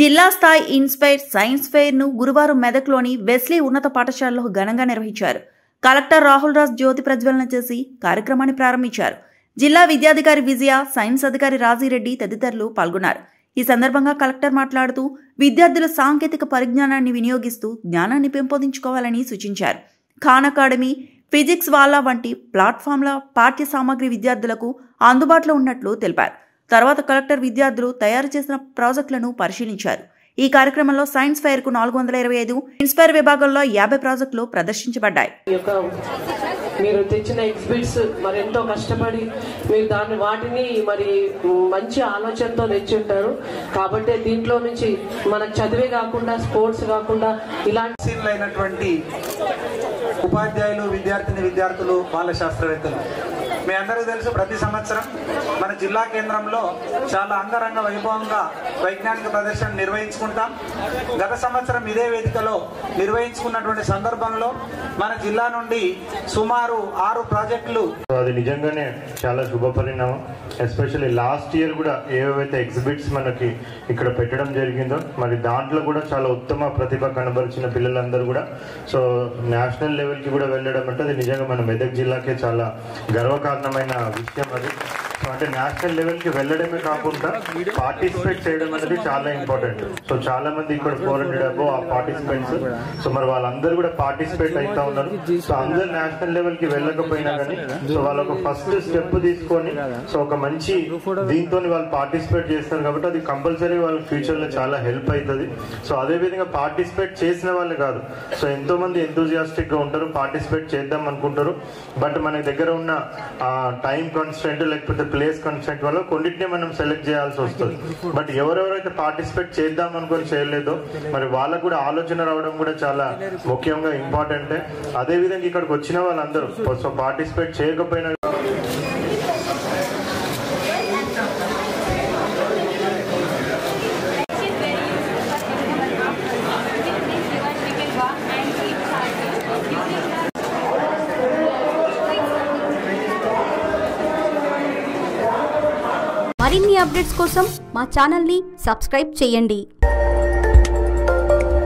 జిల్లా స్థాయి inspire science fair ను గురువారం మెదక్లోని వెస్లీ ఉన్నత పాఠశాలలో ఘనంగా నిర్వహించారు. కలెక్టర్ రాహుల్ రాజ్ జ్యోతి ప్రజ్వలన చేసి కార్యక్రమాన్ని ప్రారంభించారు. జిల్లా విద్యాధికారి విజయ, సైన్స్ అధికారి రాజిరెడ్డి తదితరులు పాల్గొన్నారు. ఈ సందర్భంగా కలెక్టర్ మాట్లాడుతూ విద్యార్థులు సాంకేతిక పరిజ్ఞానాన్ని వినియోగిస్తూ జ్ఞానాన్ని పెంపొందించుకోవాలని సూచించారు. ఖాన్ అకాడమీ, ఫిజిక్స్ వాలా వంటి ప్లాట్ఫామ్ల పాఠ్య సామాగ్రి విద్యార్థులకు అందుబాటులో ఉన్నట్లు తెలిపారు. తర్వాత కలెక్టర్ విద్యార్థులు తయారు చేసిన ప్రాజెక్టులను పరిశీలించారు. ఈ కార్యక్రమంలో సైన్స్ ఫెయిర్ కు 425, ఇన్స్పైర్ విభాగంలో 50 ప్రాజెక్టులు ప్రదర్శించబడ్డాయి. మీరు తెచ్చిన ఎగ్జిబిట్స్ మరి ఎంతో కష్టపడి మీరు వాటిని మరి మంచి ఆలోచనతో తెచ్చుంటారు. కాబట్టి దీంట్లో నుంచి మనకు చదివే కాకుండా స్పోర్ట్స్ కాకుండా ఇలాంటి అయినటువంటి ఉపాధ్యాయులు, విద్యార్థులు, బాల శాస్త్రవేత్తలు మీ అందరికీ తెలుసు, ప్రతి సంవత్సరం మన జిల్లా కేంద్రంలో చాలా అంగరంగ వైభవంగా వైజ్ఞానిక ప్రదర్శన నిర్వహించుకుంటాం. గత సంవత్సరం ఇదే వేదికలో నిర్వహించుకున్నటువంటి సందర్భంలో మన జిల్లా నుండి సుమారు 6 ప్రాజెక్టులు. అది నిజంగానే చాలా శుభ పరిణామం. ఎస్పెషల్లీ లాస్ట్ ఇయర్ కూడా ఏవైతే ఎగ్జిబిట్స్ మనకి ఇక్కడ పెట్టడం జరిగిందో మరి దాంట్లో కూడా చాలా ఉత్తమ ప్రతిభ కనబరిచిన పిల్లలందరూ కూడా సో నేషనల్ లెవెల్కి కూడా వెళ్ళడం అంటే అది నిజంగా మన మెదక్ జిల్లాకే చాలా గర్వకారణమైన విషయం. అది సో అంటే నేషనల్ లెవెల్కి వెళ్ళడమే కాకుండా పార్టిసిపేట్ చేయడం అనేది చాలా ఇంపార్టెంట్. సో చాలా మంది ఇక్కడ 400 అబోవ్ ఆ పార్టిసిపెంట్స్. సో మరి వాళ్ళందరూ కూడా పార్టిసిపేట్ అవుతా ఉన్నారు. సో అందరు నేషనల్ లెవెల్కి వెళ్ళకపోయినా కానీ సో వాళ్ళు ఒక ఫస్ట్ స్టెప్ తీసుకొని సో ఒక మంచి దీంతో వాళ్ళు పార్టిసిపేట్ చేస్తారు కాబట్టి అది కంపల్సరీ వాళ్ళ ఫ్యూచర్ లో చాలా హెల్ప్ అవుతుంది. సో అదే విధంగా పార్టిసిపేట్ చేసిన వాళ్ళు కాదు, సో ఎంతో మంది ఎంతూజియాస్టిక్ గా ఉంటారు, పార్టిసిపేట్ చేద్దాం అనుకుంటారు. బట్ మన దగ్గర ఉన్న టైం కన్స్ట్రెంట్ లేకపోతే ప్లేస్ కన్స్ట్రెంట్ వల్ల కొన్నిటిని మనం సెలెక్ట్ చేయాల్సి వస్తుంది. బట్ ఎవరెవరైతే పార్టిసిపేట్ చేద్దాం అనుకొని చేయలేదో మరి వాళ్ళకు కూడా ఆలోచన రావడం కూడా చాలా ముఖ్యంగా ఇంపార్టెంటే. అదే విధంగా ఇక్కడికి వచ్చిన వాళ్ళందరూ సో పార్టిసిపేట్ చేయకపోయినా మరిన్ని అప్డేట్స్ కోసం మా ఛానల్ని సబ్స్క్రైబ్ చేయండి.